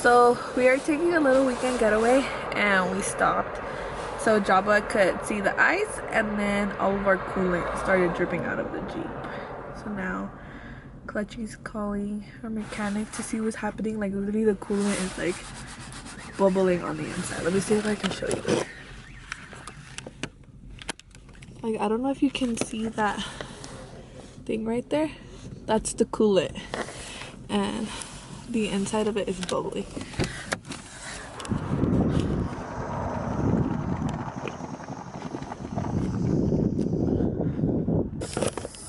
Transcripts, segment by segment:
So we are taking a little weekend getaway and we stopped so Jabba could see the ice, and then all of our coolant started dripping out of the Jeep. So now Clutchy's calling our mechanic to see what's happening. Like literally the coolant is like bubbling on the inside. Let me see if I can show you this. Like I don't know if you can see that thing right there. That's the coolant and the inside of it is bubbly.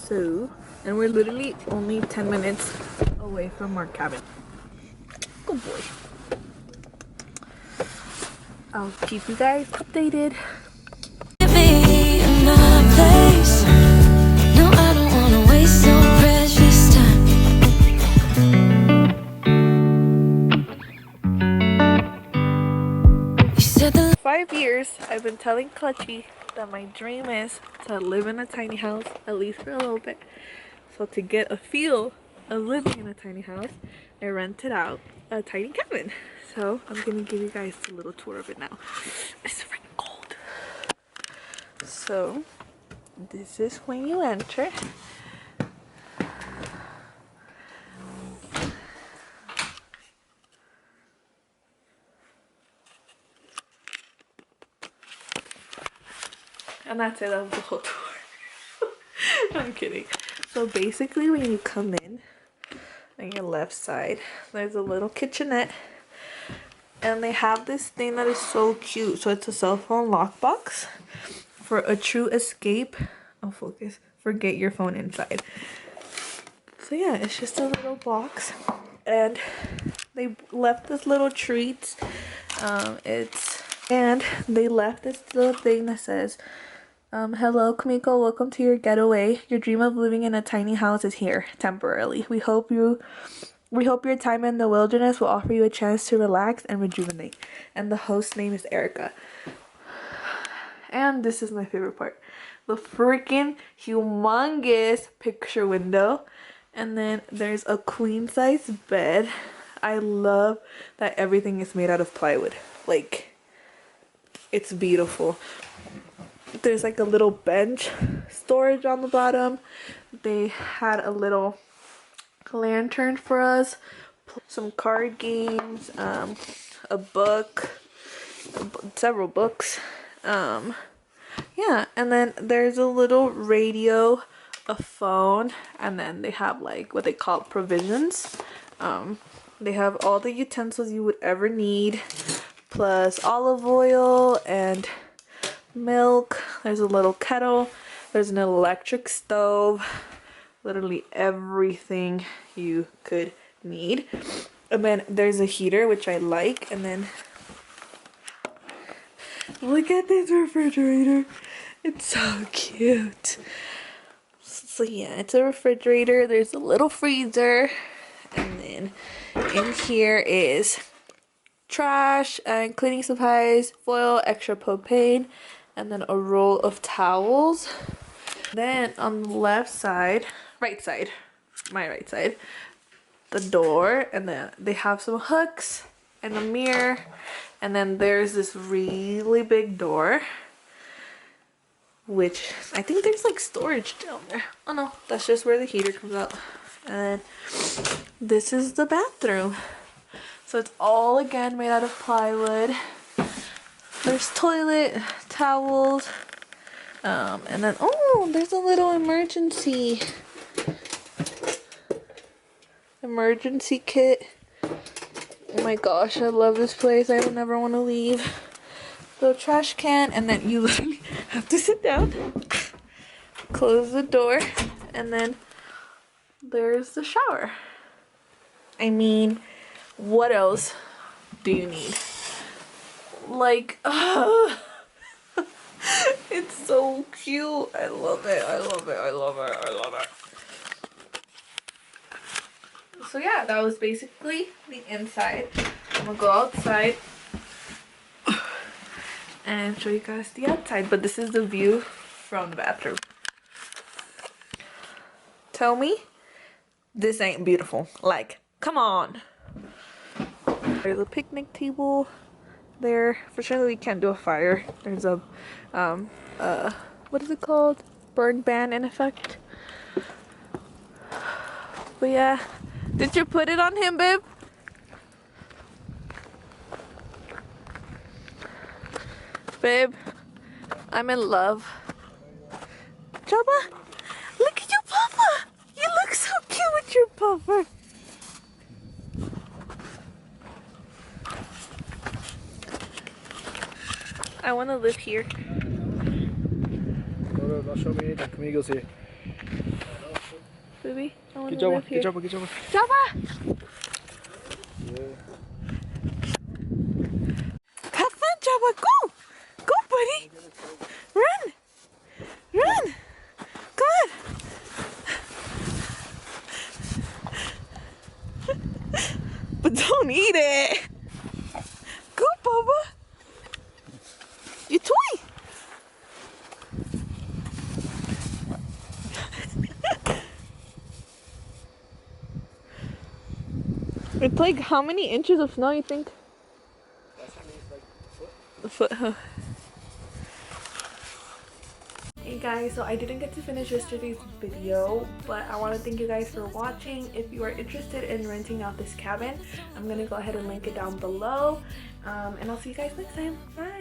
So, and we're literally only 10 minutes away from our cabin. Good boy. I'll keep you guys updated. No, I don't wanna waste no precious time. You said the 5 years I've been telling Clutchy that my dream is to live in a tiny house, at least for a little bit. So to get a feel of living in a tiny house, I rented out a tiny cabin. So I'm gonna give you guys a little tour of it now. It's freaking cold. So this is when you enter. And that's it, that was the whole tour. I'm kidding. So basically when you come in, on your left side, there's a little kitchenette. And they have this thing that is so cute. So it's a cell phone lockbox for a true escape. Oh, focus. Forget your phone inside. So yeah, it's just a little box. And they left this little treat. And they left this little thing that says, hello, Kumiko, welcome to your getaway. Your dream of living in a tiny house is here, temporarily. We hope your time in the wilderness will offer you a chance to relax and rejuvenate. And the host name is Erica. And this is my favorite part. The freaking humongous picture window. And then there's a queen size bed. I love that everything is made out of plywood. Like, it's beautiful. There's like a little bench storage on the bottom. They had a little lantern for us, some card games, a book, several books. Yeah, and then there's a little radio, a phone, and then they have like what they call provisions. They have all the utensils you would ever need, plus olive oil and milk. There's a little kettle. There's an electric stove. Literally everything you could need. And then there's a heater, which I like. And then look at this refrigerator. It's so cute. So yeah, it's a refrigerator. There's a little freezer. And then in here is trash and cleaning supplies, foil, extra propane, and then a roll of towels. Then on the left side, right side, my right side, the door, and then they have some hooks and a mirror, and then there's this really big door, which I think there's like storage down there. Oh no, that's just where the heater comes out. And this is the bathroom. So it's all again made out of plywood. There's toilet, towels, and then oh, there's a little emergency kit. Oh my gosh, I love this place. I would never want to leave. Little trash can, and then you literally have to sit down, close the door, and then there's the shower. I mean, what else do you need? Like, it's so cute. I love it. I love it. I love it. I love it. So yeah, that was basically the inside. I'm gonna go outside and show you guys the outside, but this is the view from the bathroom. Tell me this ain't beautiful. Like, come on. There's a picnic table there. Fortunately, we can't do a fire. There's a what is it called? Burn ban in effect. But yeah, did you put it on him, babe? Babe, I'm in love. Jabba, look at your papa. You look so cute with your puffer. I want to live here. I'll show me anything. KUMIKO'S here. Baby, I want to live here. Get Jabba. Jabba! Yeah. Have fun, Jabba. Go! Go, buddy! Run! Run! Good! But don't eat it! Go, Bubba! Your toy! It's like how many inches of snow you think? A foot, huh? Hey guys, so I didn't get to finish yesterday's video, but I want to thank you guys for watching. If you are interested in renting out this cabin, I'm gonna go ahead and link it down below, and I'll see you guys next time. Bye!